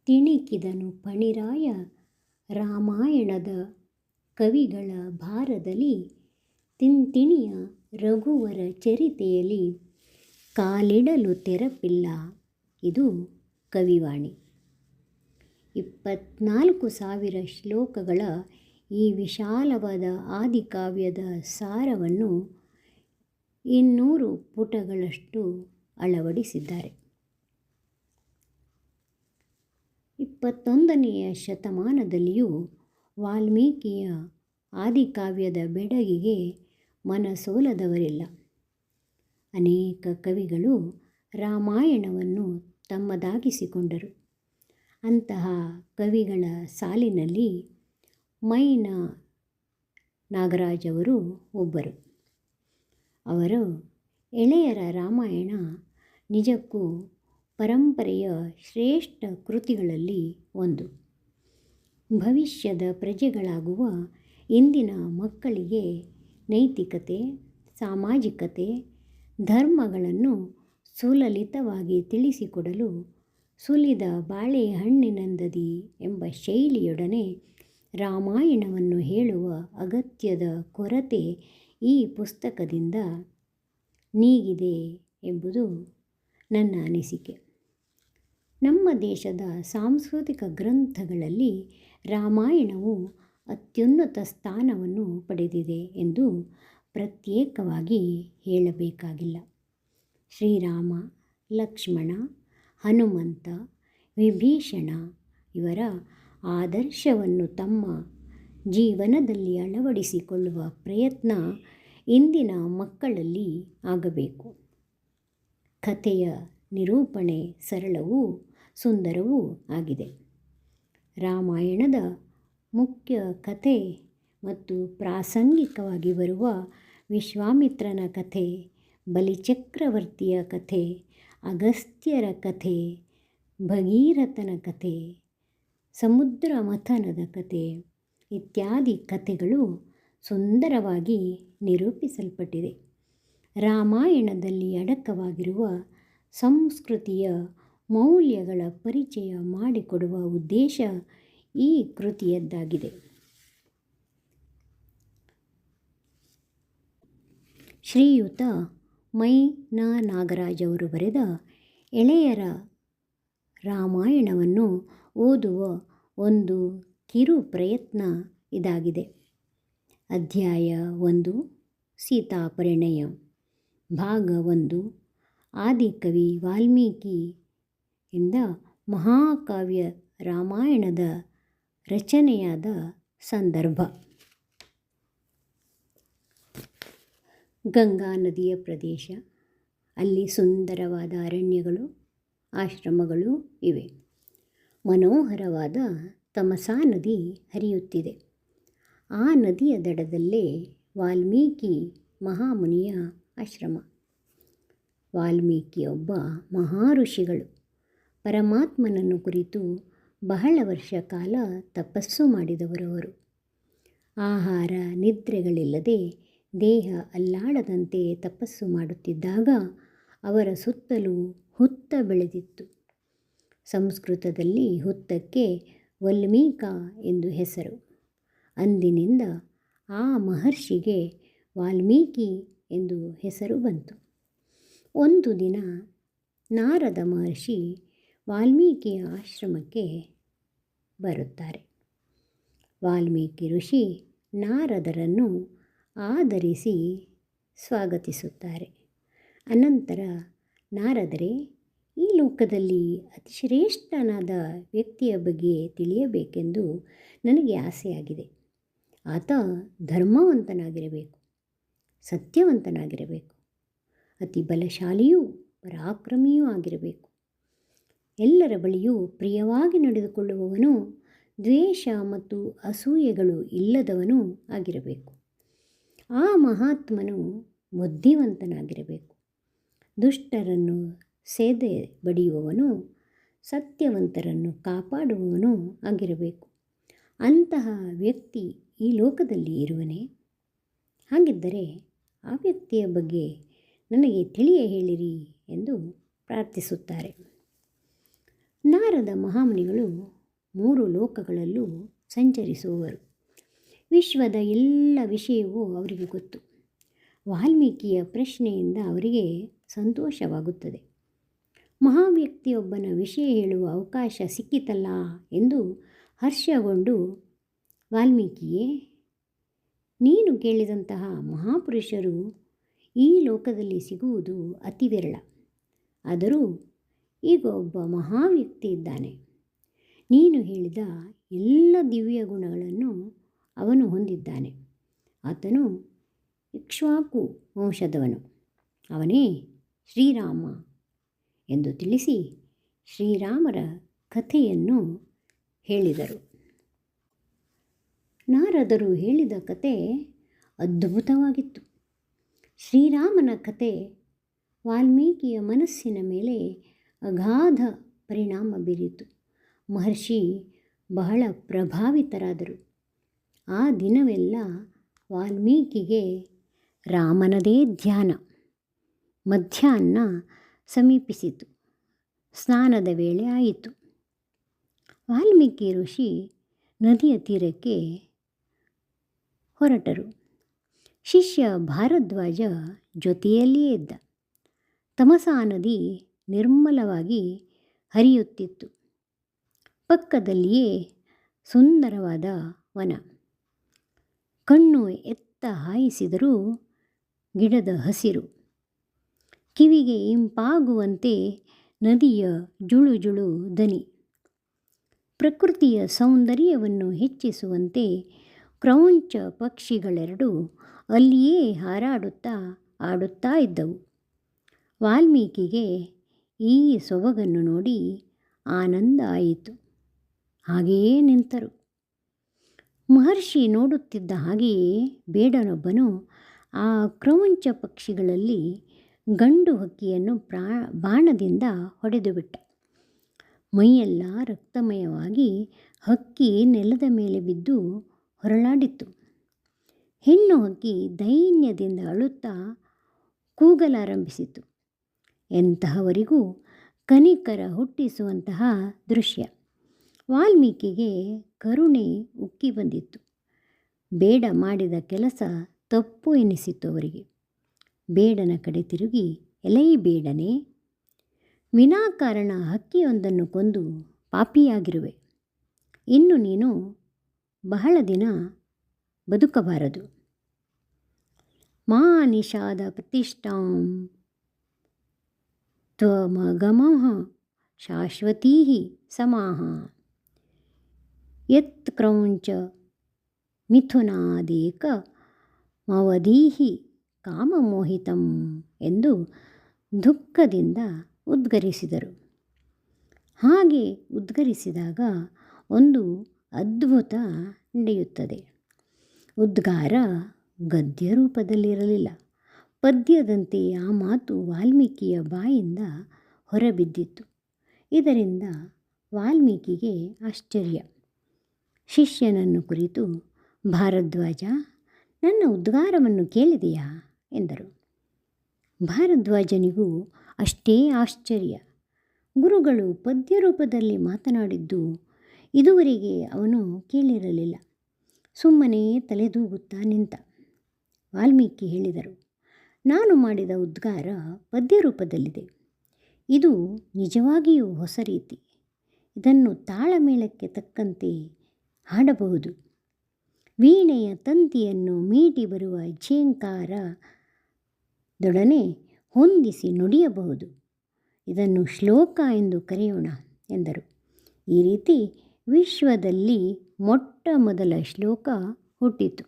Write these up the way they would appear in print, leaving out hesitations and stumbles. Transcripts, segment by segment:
ತಿಣಿಕಿದನು ಫಣಿರಾಯ ರಾಮಾಯಣದ ಕವಿಗಳ ಭಾರದಲ್ಲಿ ತಿಂತಿಣಿಯ ರಘುವರ ಚರಿತೆಯಲ್ಲಿ ಕಾಲಿಡಲು ತೆರಪಿಲ್ಲ. ಇದು ಕವಿವಾಣಿ. 24,000 ಶ್ಲೋಕಗಳ ಈ ವಿಶಾಲವಾದ ಆದಿಕಾವ್ಯದ ಸಾರವನ್ನು 200 ಪುಟಗಳಷ್ಟು ಅಳವಡಿಸಿದ್ದಾರೆ. 21ನೆಯ ಶತಮಾನದಲ್ಲಿಯೂ ವಾಲ್ಮೀಕಿಯ ಆದಿಕಾವ್ಯದ ಬೆಡಗಿಗೆ ಮನಸೋಲದವರಿಲ್ಲ. ಅನೇಕ ಕವಿಗಳು ರಾಮಾಯಣವನ್ನು ತಮ್ಮದಾಗಿಸಿಕೊಂಡರು. ಅಂತಹ ಕವಿಗಳ ಸಾಲಿನಲ್ಲಿ ಮೈನ ನಾಗರಾಜ್ ಅವರು ಒಬ್ಬರು. ಅವರು ಎಳೆಯರ ರಾಮಾಯಣ ನಿಜಕ್ಕೂ ಪರಂಪರೆಯ ಶ್ರೇಷ್ಠ ಕೃತಿಗಳಲ್ಲಿ ಒಂದು. ಭವಿಷ್ಯದ ಪ್ರಜೆಗಳಾಗುವ ಇಂದಿನ ಮಕ್ಕಳಿಗೆ ನೈತಿಕತೆ, ಸಾಮಾಜಿಕತೆ, ಧರ್ಮಗಳನ್ನು ಸುಲಲಿತವಾಗಿ ತಿಳಿಸಿಕೊಡಲು ಸುಲಿದ ಬಾಳೆಹಣ್ಣಿನಂದದಿ ಎಂಬ ಶೈಲಿಯೊಡನೆ ರಾಮಾಯಣವನ್ನು ಹೇಳುವ ಅಗತ್ಯದ ಕೊರತೆ ಈ ಪುಸ್ತಕದಿಂದ ನೀಗಿದೆ ಎಂಬುದು ನನ್ನ ಅನಿಸಿಕೆ. ನಮ್ಮ ದೇಶದ ಸಾಂಸ್ಕೃತಿಕ ಗ್ರಂಥಗಳಲ್ಲಿ ರಾಮಾಯಣವು ಅತ್ಯುನ್ನತ ಸ್ಥಾನವನ್ನು ಪಡೆದಿದೆ ಎಂದು ಪ್ರತ್ಯೇಕವಾಗಿ ಹೇಳಬೇಕಾಗಿಲ್ಲ. ಶ್ರೀರಾಮ, ಲಕ್ಷ್ಮಣ, ಹನುಮಂತ, ವಿಭೀಷಣ ಇವರ ಆದರ್ಶವನ್ನು ತಮ್ಮ ಜೀವನದಲ್ಲಿ ಅಳವಡಿಸಿಕೊಳ್ಳುವ ಪ್ರಯತ್ನ ಇಂದಿನ ಮಕ್ಕಳಲ್ಲಿ ಆಗಬೇಕು. ಕಥೆಯ ನಿರೂಪಣೆ ಸರಳವೂ ಸುಂದರವೂ ಆಗಿದೆ. ರಾಮಾಯಣದ ಮುಖ್ಯ ಕಥೆ ಮತ್ತು ಪ್ರಾಸಂಗಿಕವಾಗಿ ಬರುವ ವಿಶ್ವಾಮಿತ್ರನ ಕಥೆ, ಬಲಿಚಕ್ರವರ್ತಿಯ ಕಥೆ, ಅಗಸ್ತ್ಯರ ಕಥೆ, ಭಗೀರಥನ ಕಥೆ, ಸಮುದ್ರ ಮಥನದ ಕಥೆ ಇತ್ಯಾದಿ ಕಥೆಗಳು ಸುಂದರವಾಗಿ ನಿರೂಪಿಸಲ್ಪಟ್ಟಿದೆ. ರಾಮಾಯಣದಲ್ಲಿ ಅಡಕವಾಗಿರುವ ಸಂಸ್ಕೃತಿಯ ಮೌಲ್ಯಗಳ ಪರಿಚಯ ಮಾಡಿಕೊಡುವ ಉದ್ದೇಶ ಈ ಕೃತಿಯದ್ದಾಗಿದೆ. ಶ್ರೀಯುತ ಮೈ. ನ. ನಾಗರಾಜ್ ಅವರು ಬರೆದ ಎಳೆಯರ ರಾಮಾಯಣವನ್ನು ಓದುವ ಒಂದು ಕಿರು ಪ್ರಯತ್ನ ಇದಾಗಿದೆ. ಅಧ್ಯಾಯ 1 ಸೀತಾಪರಿಣಯ. ಭಾಗ 1 ಆದಿಕವಿ ವಾಲ್ಮೀಕಿಯಿಂದ ಮಹಾಕಾವ್ಯ ರಾಮಾಯಣದ ರಚನೆಯಾದ ಸಂದರ್ಭ. ಗಂಗಾ ನದಿಯ ಪ್ರದೇಶ. ಅಲ್ಲಿ ಸುಂದರವಾದ ಅರಣ್ಯಗಳು, ಆಶ್ರಮಗಳು ಇವೆ. ಮನೋಹರವಾದ ತಮಸಾ ನದಿ ಹರಿಯುತ್ತಿದೆ. ಆ ನದಿಯ ದಡದಲ್ಲೇ ವಾಲ್ಮೀಕಿ ಮಹಾಮುನಿಯ ಆಶ್ರಮ. ವಾಲ್ಮೀಕಿಯೊಬ್ಬ ಮಹಾಋಷಿಗಳು. ಪರಮಾತ್ಮನನ್ನು ಕುರಿತು ಬಹಳ ವರ್ಷ ಕಾಲ ತಪಸ್ಸು ಮಾಡಿದವರವರು. ಆಹಾರ ನಿದ್ರೆಗಳಿಲ್ಲದೆ ದೇಹ ಅಲ್ಲಾಡದಂತೆ ತಪಸ್ಸು ಮಾಡುತ್ತಿದ್ದಾಗ ಅವರ ಸುತ್ತಲೂ ಹುತ್ತ ಬೆಳೆದಿತ್ತು. ಸಂಸ್ಕೃತದಲ್ಲಿ ಹುತ್ತಕ್ಕೆ ವಲ್ಮೀಕ ಎಂದು ಹೆಸರು. ಅಂದಿನಿಂದ ಆ ಮಹರ್ಷಿಗೆ ವಾಲ್ಮೀಕಿ ಎಂದು ಹೆಸರು ಬಂತು. ಒಂದು ದಿನ ನಾರದ ಮಹರ್ಷಿ ವಾಲ್ಮೀಕಿಯ ಆಶ್ರಮಕ್ಕೆ ಬರುತ್ತಾರೆ. ವಾಲ್ಮೀಕಿ ಋಷಿ ನಾರದರನ್ನು ಆದರಿಸಿ ಸ್ವಾಗತಿಸುತ್ತಾರೆ. ಅನಂತರ ನಾರದರೆ, ಈ ಲೋಕದಲ್ಲಿ ಅತಿಶ್ರೇಷ್ಠನಾದ ವ್ಯಕ್ತಿಯ ಬಗ್ಗೆ ತಿಳಿಯಬೇಕೆಂದು ನನಗೆ ಆಸೆಯಾಗಿದೆ. ಆತ ಧರ್ಮವಂತನಾಗಿರಬೇಕು, ಸತ್ಯವಂತನಾಗಿರಬೇಕು, ಅತಿ ಬಲಶಾಲಿಯೂ ಪರಾಕ್ರಮಿಯೂ ಆಗಿರಬೇಕು. ಎಲ್ಲರ ಬಳಿಯೂ ಪ್ರಿಯವಾಗಿ ನಡೆದುಕೊಳ್ಳುವವನು, ದ್ವೇಷ ಮತ್ತು ಅಸೂಯೆಗಳು ಇಲ್ಲದವನೂ ಆಗಿರಬೇಕು. ಆ ಮಹಾತ್ಮನು ಬುದ್ಧಿವಂತನಾಗಿರಬೇಕು, ದುಷ್ಟರನ್ನು ಸೆದೆ ಬಡಿಯುವವನು, ಸತ್ಯವಂತರನ್ನು ಕಾಪಾಡುವವನು ಆಗಿರಬೇಕು. ಅಂತಹ ವ್ಯಕ್ತಿ ಈ ಲೋಕದಲ್ಲಿ ಇರುವನೇ? ಹಾಗಿದ್ದರೆ ಆ ವ್ಯಕ್ತಿಯ ಬಗ್ಗೆ ನನಗೆ ತಿಳಿಯ ಹೇಳಿರಿ ಎಂದು ಪ್ರಾರ್ಥಿಸುತ್ತಾರೆ. ನಾರದ ಮಹಾಮುನಿಗಳು 3 ಲೋಕಗಳಲ್ಲೂ ಸಂಚರಿಸುವವರು. ವಿಶ್ವದ ಎಲ್ಲ ವಿಷಯವೂ ಅವರಿಗೆ ಗೊತ್ತು. ವಾಲ್ಮೀಕಿಯ ಪ್ರಶ್ನೆಯಿಂದ ಅವರಿಗೆ ಸಂತೋಷವಾಗುತ್ತದೆ. ಮಹಾವ್ಯಕ್ತಿಯೊಬ್ಬನ ವಿಷಯ ಹೇಳುವ ಅವಕಾಶ ಸಿಕ್ಕಿತಲ್ಲ ಎಂದು ಹರ್ಷಗೊಂಡು, ವಾಲ್ಮೀಕಿಯೇ, ನೀನು ಕೇಳಿದಂತಹ ಮಹಾಪುರುಷರು ಈ ಲೋಕದಲ್ಲಿ ಸಿಗುವುದು ಅತಿ ವಿರಳ. ಆದರೂ ಈಗ ಒಬ್ಬ ಮಹಾವ್ಯಕ್ತಿ ಇದ್ದಾನೆ. ನೀನು ಹೇಳಿದ ಎಲ್ಲ ದಿವ್ಯ ಗುಣಗಳನ್ನು ಅವನು ಹೊಂದಿದ್ದಾನೆ. ಆತನು ಇಕ್ಷ್ವಾಕು ವಂಶದವನು. ಅವನೇ ಶ್ರೀರಾಮ ಎಂದು ತಿಳಿಸಿ ಶ್ರೀರಾಮರ ಕಥೆಯನ್ನು ಹೇಳಿದರು. ನಾರದರು ಹೇಳಿದ ಕತೆ ಅದ್ಭುತವಾಗಿತ್ತು. ಶ್ರೀರಾಮನ ಕತೆ ವಾಲ್ಮೀಕಿಯ ಮನಸ್ಸಿನ ಮೇಲೆ ಅಗಾಧ ಪರಿಣಾಮ ಬೀರಿತು. ಮಹರ್ಷಿ ಬಹಳ ಪ್ರಭಾವಿತರಾದರು. ಆ ದಿನವೆಲ್ಲ ವಾಲ್ಮೀಕಿಗೆ ರಾಮನದೇ ಧ್ಯಾನ. ಮಧ್ಯಾಹ್ನ ಸಮೀಪಿಸಿತು. ಸ್ನಾನದ ವೇಳೆ ಆಯಿತು. ವಾಲ್ಮೀಕಿ ಋಷಿ ನದಿಯ ತೀರಕ್ಕೆ ಹೊರಟರು. ಶಿಷ್ಯ ಭಾರದ್ವಾಜ ಜೊತೆಯಲ್ಲಿಯೇ ಇದ್ದ. ತಮಸಾ ನದಿ ನಿರ್ಮಲವಾಗಿ ಹರಿಯುತ್ತಿತ್ತು. ಪಕ್ಕದಲ್ಲಿಯೇ ಸುಂದರವಾದ ವನ. ಕಣ್ಣು ಎತ್ತ ಹಾಯಿಸಿದರೂ ಗಿಡದ ಹಸಿರು. ಕಿವಿಗೆ ಇಂಪಾಗುವಂತೆ ನದಿಯ ಜುಳು ಜುಳು ದನಿ. ಪ್ರಕೃತಿಯ ಸೌಂದರ್ಯವನ್ನು ಹೆಚ್ಚಿಸುವಂತೆ ಕ್ರೌಂಚ ಪಕ್ಷಿಗಳೆರಡು ಅಲ್ಲಿಯೇ ಹಾರಾಡುತ್ತಾ ಆಡುತ್ತಾ ಇದ್ದವು. ವಾಲ್ಮೀಕಿಗೆ ಈ ಸೊಬಗನ್ನು ನೋಡಿ ಆನಂದ ಆಯಿತು. ಹಾಗೆಯೇ ನಿಂತರು. ಮಹರ್ಷಿ ನೋಡುತ್ತಿದ್ದ ಹಾಗೆಯೇ ಬೇಡನೊಬ್ಬನು ಆ ಕ್ರೌಂಚ ಪಕ್ಷಿಗಳಲ್ಲಿ ಗಂಡು ಹಕ್ಕಿಯನ್ನು ಬಾಣದಿಂದ ಹೊಡೆದು ಬಿಟ್ಟ. ಮೈಯೆಲ್ಲ ರಕ್ತಮಯವಾಗಿ ಹಕ್ಕಿ ನೆಲದ ಮೇಲೆ ಬಿದ್ದು ಹೊರಳಾಡಿತು. ಹೆಣ್ಣು ಹಕ್ಕಿ ದೈನ್ಯದಿಂದ ಅಳುತ್ತಾ ಕೂಗಲಾರಂಭಿಸಿತು. ಎಂತಹವರಿಗೂ ಕನಿಕರ ಹುಟ್ಟಿಸುವಂತಹ ದೃಶ್ಯ. ವಾಲ್ಮೀಕಿಗೆ ಕರುಣೆ ಉಕ್ಕಿ ಬಂದಿತ್ತು. ಬೇಡ ಮಾಡಿದ ಕೆಲಸ ತಪ್ಪು ಎನಿಸಿತು ಅವರಿಗೆ. ಬೇಡನ ಕಡೆ ತಿರುಗಿ, ಎಲೈ ಬೇಡನೆ, ವಿನಾಕಾರಣ ಹಕ್ಕಿಯೊಂದನ್ನು ಕೊಂದು ಪಾಪಿಯಾಗಿರುವೆ. ಇನ್ನು ನೀನು ಬಹಳ ದಿನ ಬದುಕಬಾರದು. ಮಾ ನಿಷಾದ ಪ್ರತಿಷ್ಠಾಂ ತ್ವಮಗಮಃ ಶಾಶ್ವತೀ ಸಮಾಹ ಯತ್ ಕ್ರೌಂಚ ಮಿಥುನಾದೇಕ ಮವದೀಹಿ ಕಾಮಮೋಹಿತಂ ಎಂದು ದುಃಖದಿಂದ ಉದ್ಗರಿಸಿದರು. ಹಾಗೆ ಉದ್ಗರಿಸಿದಾಗ ಒಂದು ಅದ್ಭುತ ನಡೆಯುತ್ತದೆ. ಉದ್ಗಾರ ಗದ್ಯ ರೂಪದಲ್ಲಿರಲಿಲ್ಲ. ಪದ್ಯದಂತೆ ಆ ಮಾತು ವಾಲ್ಮೀಕಿಯ ಬಾಯಿಂದ ಹೊರಬಿದ್ದಿತ್ತು. ಇದರಿಂದ ವಾಲ್ಮೀಕಿಗೆ ಆಶ್ಚರ್ಯ. ಶಿಷ್ಯನನ್ನು ಕುರಿತು, ಭಾರದ್ವಾಜ, ನನ್ನ ಉದ್ಗಾರವನ್ನು ಕೇಳಿದೆಯಾ ಎಂದರು. ಭಾರದ್ವಾಜನಿಗೂ ಅಷ್ಟೇ ಆಶ್ಚರ್ಯ. ಗುರುಗಳು ಪದ್ಯ ರೂಪದಲ್ಲಿ ಮಾತನಾಡಿದ್ದು ಇದುವರೆಗೆ ಅವನು ಕೇಳಿರಲಿಲ್ಲ. ಸುಮ್ಮನೆ ತಲೆದೂಗುತ್ತಾ ನಿಂತ. ವಾಲ್ಮೀಕಿ ಹೇಳಿದರು, ನಾನು ಮಾಡಿದ ಉದ್ಗಾರ ಪದ್ಯ ರೂಪದಲ್ಲಿದೆ. ಇದು ನಿಜವಾಗಿಯೂ ಹೊಸ ರೀತಿ. ಇದನ್ನು ತಾಳಮೇಳಕ್ಕೆ ತಕ್ಕಂತೆ ಹಾಡಬಹುದು. ವೀಣೆಯ ತಂತಿಯನ್ನು ಮೀಟಿ ಬರುವ ಝೇಂಕಾರದೊಡನೆ ಹೊಂದಿಸಿ ನುಡಿಯಬಹುದು. ಇದನ್ನು ಶ್ಲೋಕ ಎಂದು ಕರೆಯೋಣ ಎಂದರು. ಈ ರೀತಿ ವಿಶ್ವದಲ್ಲಿ ಮೊಟ್ಟ ಮೊದಲ ಶ್ಲೋಕ ಹುಟ್ಟಿತು.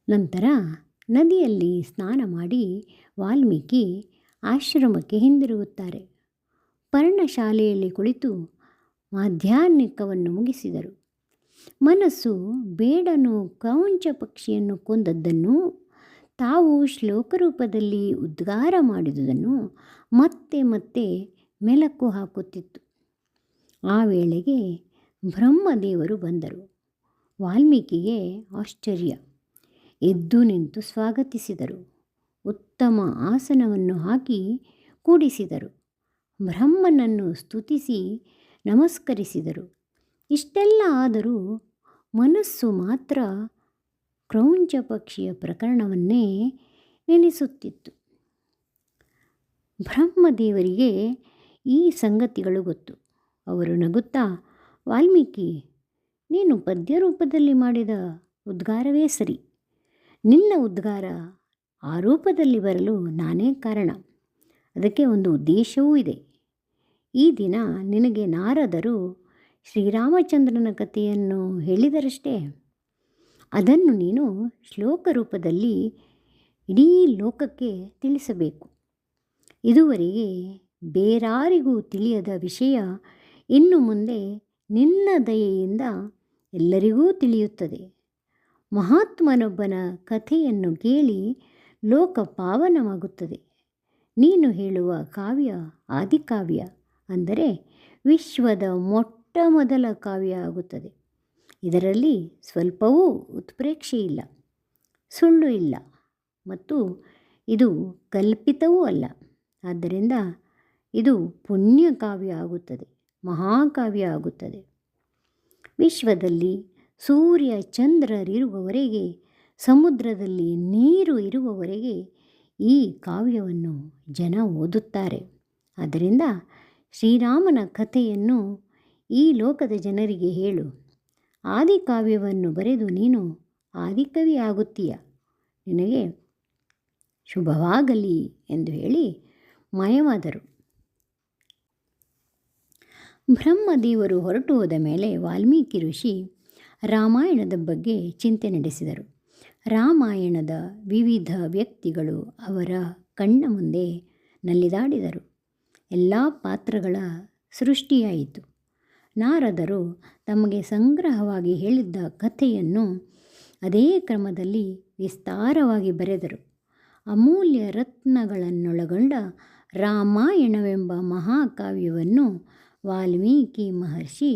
ನಂತರ ನದಿಯಲ್ಲಿ ಸ್ನಾನ ಮಾಡಿ ವಾಲ್ಮೀಕಿ ಆಶ್ರಮಕ್ಕೆ ಹಿಂದಿರುಗುತ್ತಾರೆ. ಪರ್ಣಶಾಲೆಯಲ್ಲಿ ಕುಳಿತು ಮಾಧ್ಯಾಹ್ನಿಕವನ್ನು ಮುಗಿಸಿದರು. ಮನಸ್ಸು ಬೇಡನು ಕ್ರೌಂಚ ಪಕ್ಷಿಯನ್ನು ಕೊಂದದ್ದನ್ನು, ತಾವು ಶ್ಲೋಕರೂಪದಲ್ಲಿ ಉದ್ಗಾರ ಮಾಡಿದುದನ್ನು ಮತ್ತೆ ಮತ್ತೆ ಮೆಲಕು ಹಾಕುತ್ತಿತ್ತು. ಆ ವೇಳೆಗೆ ಬ್ರಹ್ಮದೇವರು ಬಂದರು. ವಾಲ್ಮೀಕಿಗೆ ಆಶ್ಚರ್ಯ. ಎದ್ದು ನಿಂತು ಸ್ವಾಗತಿಸಿದರು. ಉತ್ತಮ ಆಸನವನ್ನು ಹಾಕಿ ಕೂಡಿಸಿದರು. ಬ್ರಹ್ಮನನ್ನು ಸ್ತುತಿಸಿ ನಮಸ್ಕರಿಸಿದರು. ಇಷ್ಟೆಲ್ಲ ಆದರೂ ಮನಸ್ಸು ಮಾತ್ರ ಕ್ರೌಂಚ ಪಕ್ಷಿಯ ಪ್ರಕರಣವನ್ನೇ ನೆನೆಸುತ್ತಿತ್ತು. ಬ್ರಹ್ಮದೇವರಿಗೆ ಈ ಸಂಗತಿಗಳು ಗೊತ್ತು. ಅವರು ನಗುತ್ತಾ, ವಾಲ್ಮೀಕಿ, ನೀನು ಪದ್ಯ ರೂಪದಲ್ಲಿ ಮಾಡಿದ ಉದ್ಗಾರವೇ ಸರಿ. ನಿನ್ನ ಉದ್ಗಾರ ಆ ರೂಪದಲ್ಲಿ ಬರಲು ನಾನೇ ಕಾರಣ. ಅದಕ್ಕೆ ಒಂದು ಉದ್ದೇಶವೂ ಇದೆ. ಈ ದಿನ ನಿನಗೆ ನಾರದರು ಶ್ರೀರಾಮಚಂದ್ರನ ಕಥೆಯನ್ನು ಹೇಳಿದರಷ್ಟೇ. ಅದನ್ನು ನೀನು ಶ್ಲೋಕ ರೂಪದಲ್ಲಿ ಇಡೀ ಲೋಕಕ್ಕೆ ತಿಳಿಸಬೇಕು. ಇದುವರೆಗೆ ಬೇರಾರಿಗೂ ತಿಳಿಯದ ವಿಷಯ ಇನ್ನು ಮುಂದೆ ನಿನ್ನ ದಯೆಯಿಂದ ಎಲ್ಲರಿಗೂ ತಿಳಿಯುತ್ತದೆ. ಮಹಾತ್ಮನೊಬ್ಬನ ಕಥೆಯನ್ನು ಕೇಳಿ ಲೋಕ ಪಾವನವಾಗುತ್ತದೆ. ನೀನು ಹೇಳುವ ಕಾವ್ಯ ಆದಿಕಾವ್ಯ, ಅಂದರೆ ವಿಶ್ವದ ಮೊಟ್ಟ ಮೊದಲ ಕಾವ್ಯ ಆಗುತ್ತದೆ. ಇದರಲ್ಲಿ ಸ್ವಲ್ಪವೂ ಉತ್ಪ್ರೇಕ್ಷೆ ಇಲ್ಲ, ಸುಳ್ಳು ಇಲ್ಲ, ಮತ್ತು ಇದು ಕಲ್ಪಿತವೂ ಅಲ್ಲ. ಆದ್ದರಿಂದ ಇದು ಪುಣ್ಯಕಾವ್ಯ ಆಗುತ್ತದೆ, ಮಹಾಕಾವ್ಯ ಆಗುತ್ತದೆ. ವಿಶ್ವದಲ್ಲಿ ಸೂರ್ಯ ಚಂದ್ರರಿರುವವರೆಗೆ, ಸಮುದ್ರದಲ್ಲಿ ನೀರು ಇರುವವರೆಗೆ ಈ ಕಾವ್ಯವನ್ನು ಜನ ಓದುತ್ತಾರೆ. ಆದ್ದರಿಂದ ಶ್ರೀರಾಮನ ಕಥೆಯನ್ನು ಈ ಲೋಕದ ಜನರಿಗೆ ಹೇಳು. ಆದಿಕಾವ್ಯವನ್ನು ಬರೆದು ನೀನು ಆದಿಕವಿ ಆಗುತ್ತೀಯ. ನಿನಗೆ ಶುಭವಾಗಲಿ ಎಂದು ಹೇಳಿ ಮಾಯವಾದರು. ಬ್ರಹ್ಮದೇವರು ಹೊರಟು ಹೋದ ಮೇಲೆ ವಾಲ್ಮೀಕಿ ಋಷಿ ರಾಮಾಯಣದ ಬಗ್ಗೆ ಚಿಂತೆ ನಡೆಸಿದರು. ರಾಮಾಯಣದ ವಿವಿಧ ವ್ಯಕ್ತಿಗಳು ಅವರ ಕಣ್ಣ ಮುಂದೆ ನಲಿದಾಡಿದರು. ಎಲ್ಲ ಪಾತ್ರಗಳ ಸೃಷ್ಟಿಯಾಯಿತು. ನಾರದರು ತಮಗೆ ಸಂಗ್ರಹವಾಗಿ ಹೇಳಿದ್ದ ಕಥೆಯನ್ನು ಅದೇ ಕ್ರಮದಲ್ಲಿ ವಿಸ್ತಾರವಾಗಿ ಬರೆದರು. ಅಮೂಲ್ಯ ರತ್ನಗಳನ್ನೊಳಗೊಂಡ ರಾಮಾಯಣವೆಂಬ ಮಹಾಕಾವ್ಯವನ್ನು ವಾಲ್ಮೀಕಿ ಮಹರ್ಷಿ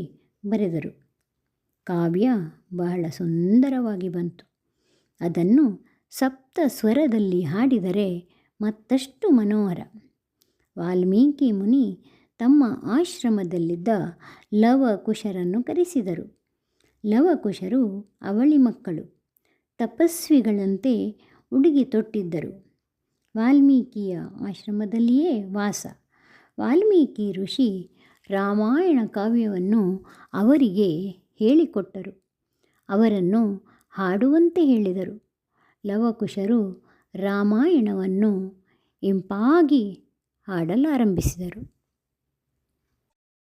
ಬರೆದರು. ಕಾವ್ಯ ಬಹಳ ಸುಂದರವಾಗಿ ಬಂತು. ಅದನ್ನು ಸಪ್ತ ಸ್ವರದಲ್ಲಿ ಹಾಡಿದರೆ ಮತ್ತಷ್ಟು ಮನೋಹರ. ವಾಲ್ಮೀಕಿ ಮುನಿ ತಮ್ಮ ಆಶ್ರಮದಲ್ಲಿದ್ದ ಲವಕುಶರನ್ನು ಕರೆಸಿದರು. ಲವಕುಶರು ಅವಳಿ ಮಕ್ಕಳು, ತಪಸ್ವಿಗಳಂತೆ ಉಡುಗೆ ತೊಟ್ಟಿದ್ದರು. ವಾಲ್ಮೀಕಿಯ ಆಶ್ರಮದಲ್ಲಿಯೇ ವಾಸ. ವಾಲ್ಮೀಕಿ ಋಷಿ ರಾಮಾಯಣ ಕಾವ್ಯವನ್ನು ಅವರಿಗೆ ಹೇಳಿಕೊಟ್ಟರು. ಅವರನ್ನು ಹಾಡುವಂತೆ ಹೇಳಿದರು. ಲವಕುಶರು ರಾಮಾಯಣವನ್ನು ಇಂಪಾಗಿ ಹಾಡಲಾರಂಭಿಸಿದರು.